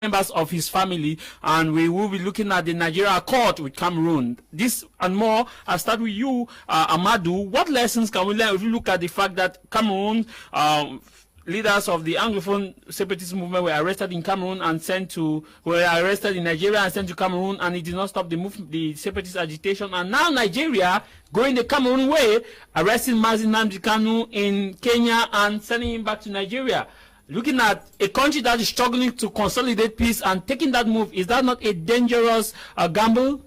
members of his family, and we will be looking at the Nigeria Accord with Cameroon. This and more. I'll start with you, Amadou. What lessons can we learn if you look at the fact that Cameroon, leaders of the Anglophone separatist movement were arrested in Cameroon and were arrested in Nigeria and sent to Cameroon, and it did not stop the separatist agitation. And now Nigeria going the Cameroon way, arresting Mazi Nnamdi Kanu in Kenya and sending him back to Nigeria. Looking at a country that is struggling to consolidate peace and taking that move, is that not a dangerous gamble?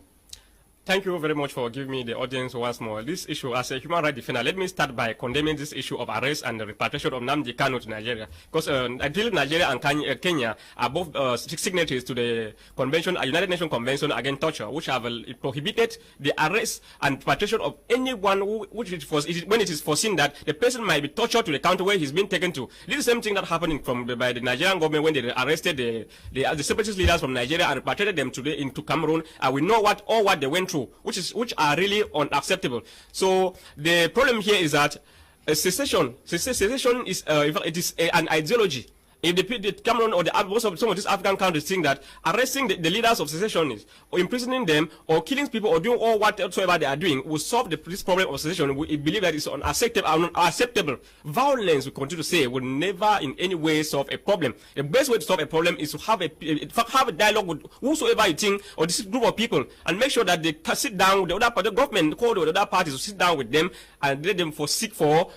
Thank you very much for giving me the audience once more. This issue, as a human rights defender, let me start by condemning this issue of arrest and the repatriation of Nnamdi Kanu to Nigeria. Because I believe Nigeria and Kenya are both signatories to the convention, a United Nations Convention against torture, which have prohibited the arrest and repatriation of anyone when it is foreseen that the person might be tortured to the country where he's been taken to. This is the same thing that happened by the Nigerian government when they arrested the separatist leaders from Nigeria and repatriated them into Cameroon. And we know what they went through, which are really unacceptable. So the problem here is that secession is an ideology. If the Cameroon or some of these African countries think that arresting the leaders of secessionists or imprisoning them or killing people or doing all whatsoever they are doing will solve this problem of secession, we believe that it's unacceptable. Violence, we continue to say, will never in any way solve a problem. The best way to solve a problem is to have a dialogue with whosoever you think or this group of people and make sure that they can sit down with the other part, the government call the other parties to sit down with them and let them seek for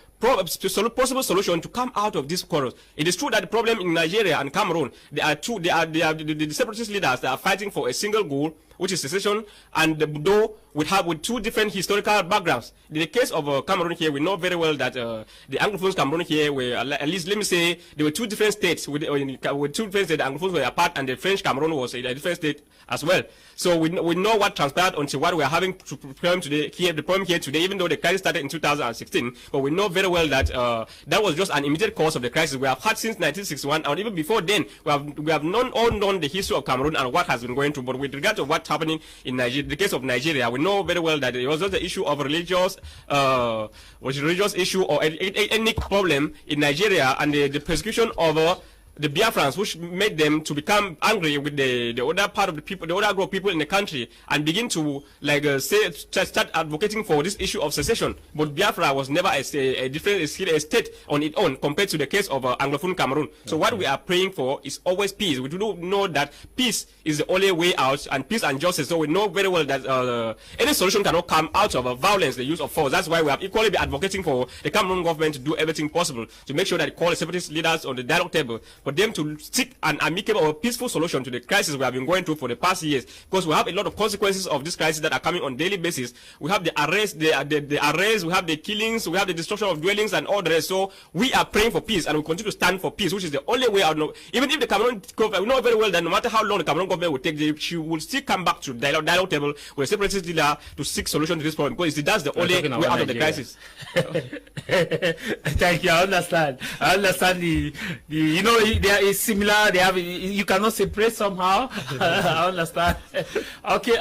possible solution to come out of this quarrel. It is true that the problem in Nigeria and Cameroon, they are the separatist leaders that are fighting for a single goal, which is secession, and though with two different historical backgrounds. In the case of Cameroon here, we know very well that the Anglophones Cameroon here were, at least let me say, there were two different states. With two different states, the Anglophones were apart, and the French Cameroon was a different state as well. So we know what transpired until what we are having to problem today. The problem here today, even though the crisis started in 2016, but we know very well that that was just an immediate cause of the crisis. We have had since 1961, and even before then, we have known the history of Cameroon and what has been going through. But with regard to what's happening in Nigeria, the case of Nigeria, we know very well that it was just the issue of religious issue or ethnic problem in Nigeria and the persecution of the Biafrans, which made them to become angry with the other part of the people, the other group of people in the country, and begin to start advocating for this issue of secession. But Biafra was never a different state on its own compared to the case of Anglophone Cameroon. So what we are praying for is always peace. We do know that peace is the only way out, and peace and justice. So we know very well that any solution cannot come out of violence, the use of force. That's why we have equally been advocating for the Cameroon government to do everything possible to make sure that they call the separatist leaders on the dialogue table, for them to seek an amicable or peaceful solution to the crisis we have been going through for the past years. Because we have a lot of consequences of this crisis that are coming on a daily basis. We have the arrests, we have the killings, we have the destruction of dwellings and all the rest. So we are praying for peace, and we continue to stand for peace, which is the only way out. Even if the Cameroon government, we know very well that no matter how long the Cameroon government will take, she will still come back to dialogue table with a separatist leader to seek solution to this problem, because that's the only way out of the crisis. Thank you. I understand there is similar. They have. You cannot separate somehow. I understand. Okay.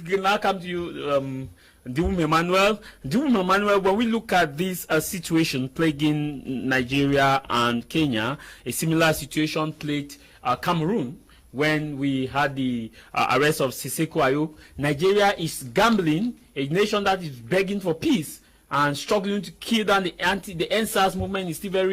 We now come to you, Dum Emmanuel. When we look at this situation plaguing Nigeria and Kenya, a similar situation plagued Cameroon when we had the arrest of Siseko Ayub. Nigeria is gambling, a nation that is begging for peace and struggling to kill down the NSAS movement is still very